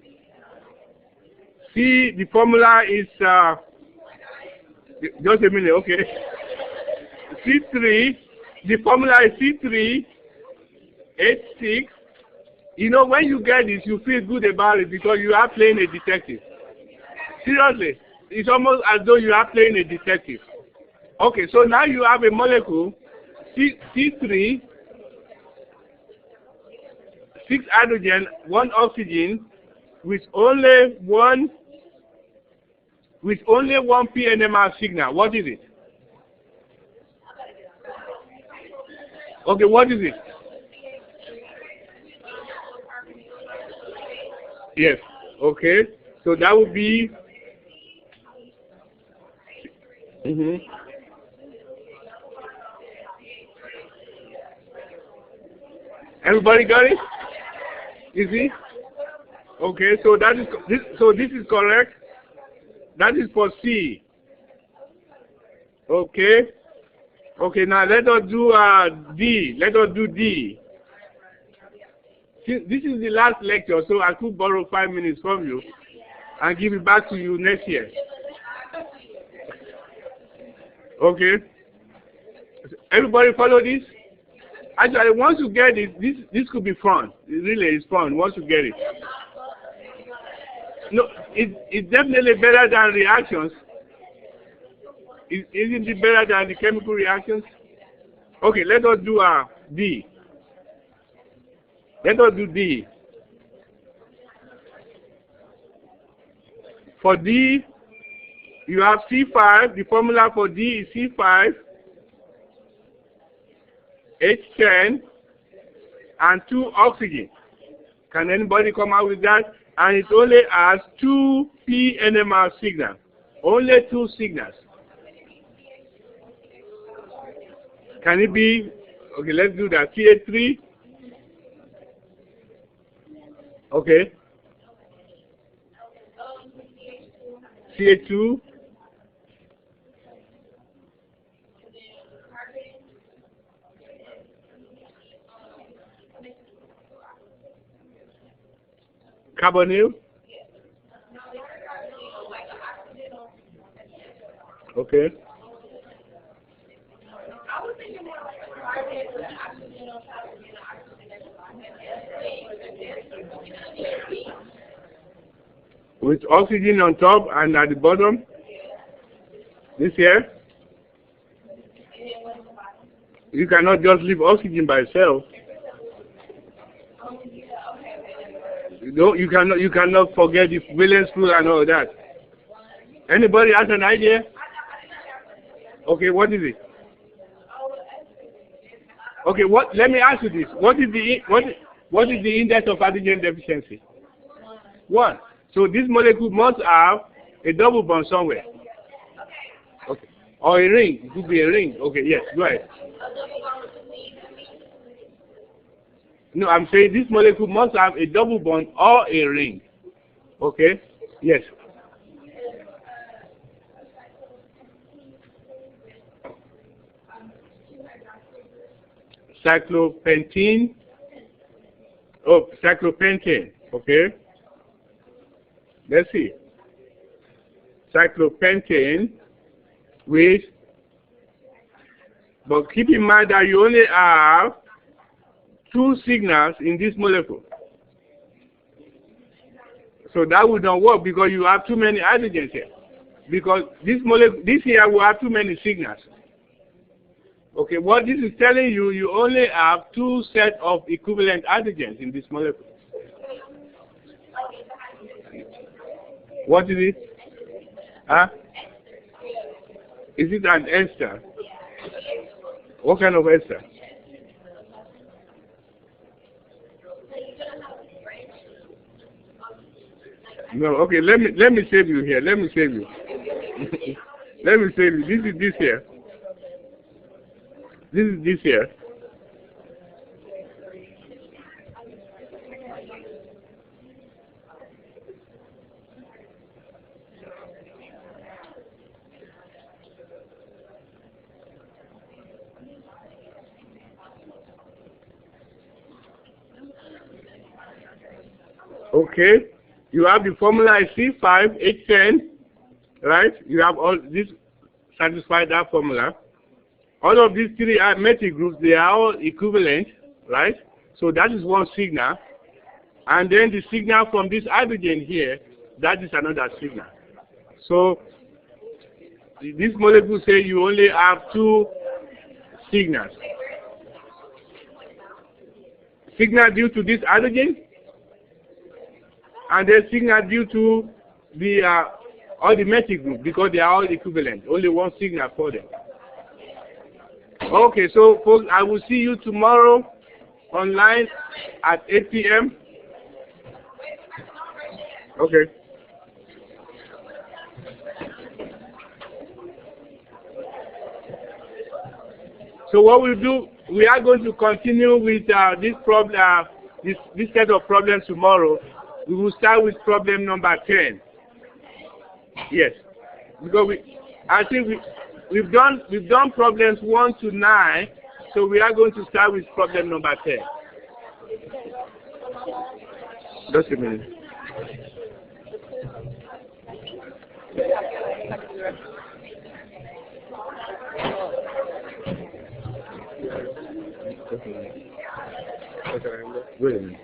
C, the formula is, just a minute, okay. C3, the formula is C3H6. You know, when you get this, you feel good about it because you are playing a detective. Seriously, it's almost as though you are playing a detective. Okay, so now you have a molecule, C3, 6 hydrogen, 1 oxygen, with only one PNMR signal. What is it? Okay, what is it? Yes. Okay. So that would be. Everybody got it? You see? Okay. So that is this. So this is correct. That is for C. Okay. Okay. Now let us do D. Let us do D. This is the last lecture, so I could borrow 5 minutes from you and give it back to you next year. Okay? Everybody follow this? Actually, once you get it, this could be fun. It really is fun once you get it. No, it's definitely better than reactions. Isn't it better than the chemical reactions? Okay, let us do D. Let us do D. For D, you have C5. The formula for D is C5, H10, and 2 oxygen. Can anybody come out with that? And it only has 2 PNMR signals. Only 2 signals. Can it be? Okay, let's do that. CH3. Okay. CH2. carbonyl? Okay. I was thinking more like a carbonate with oxygen on top and then oxygen. With oxygen on top and at the bottom? This here? You cannot just leave oxygen by itself. You cannot forget the valence group and all that. Anybody has an idea? Okay, what is it? Okay, let me ask you this. What is the index of hydrogen deficiency? 1. So this molecule must have a double bond somewhere. Okay. Or a ring. It could be a ring. Okay, yes, go ahead. No, I'm saying this molecule must have a double bond or a ring. Okay? Yes. Cyclopentene. Oh, cyclopentane. Okay. Let's see. Cyclopentane with, but keep in mind that you only have 2 signals in this molecule. So that would not work because you have too many hydrogens here. Because this here will have too many signals. Okay, what this is telling you, you only have 2 sets of equivalent hydrogens in this molecule. What is it? Huh? Is it an ester? What kind of ester? No, okay, let me save you here. Let me save you. Let me save you. This is this here. This is this here. Okay, you have the formula C5H10, right? You have all this, satisfy that formula. All of these 3 methyl groups, they are all equivalent, right? So that is 1 signal. And then the signal from this hydrogen here, that is another signal. So this molecule say you only have 2 signals. Signal due to this hydrogen, and then signal due to the all the methyl group, because they are all equivalent. Only 1 signal for them. Okay, so folks, I will see you tomorrow online at 8 p.m. Okay. So what we'll do, we are going to continue with this problem, this set of problems tomorrow. We will start with problem number 10. Yes, because I think we've done problems 1 to 9, so we are going to start with problem number 10. Just a minute. Wait a minute.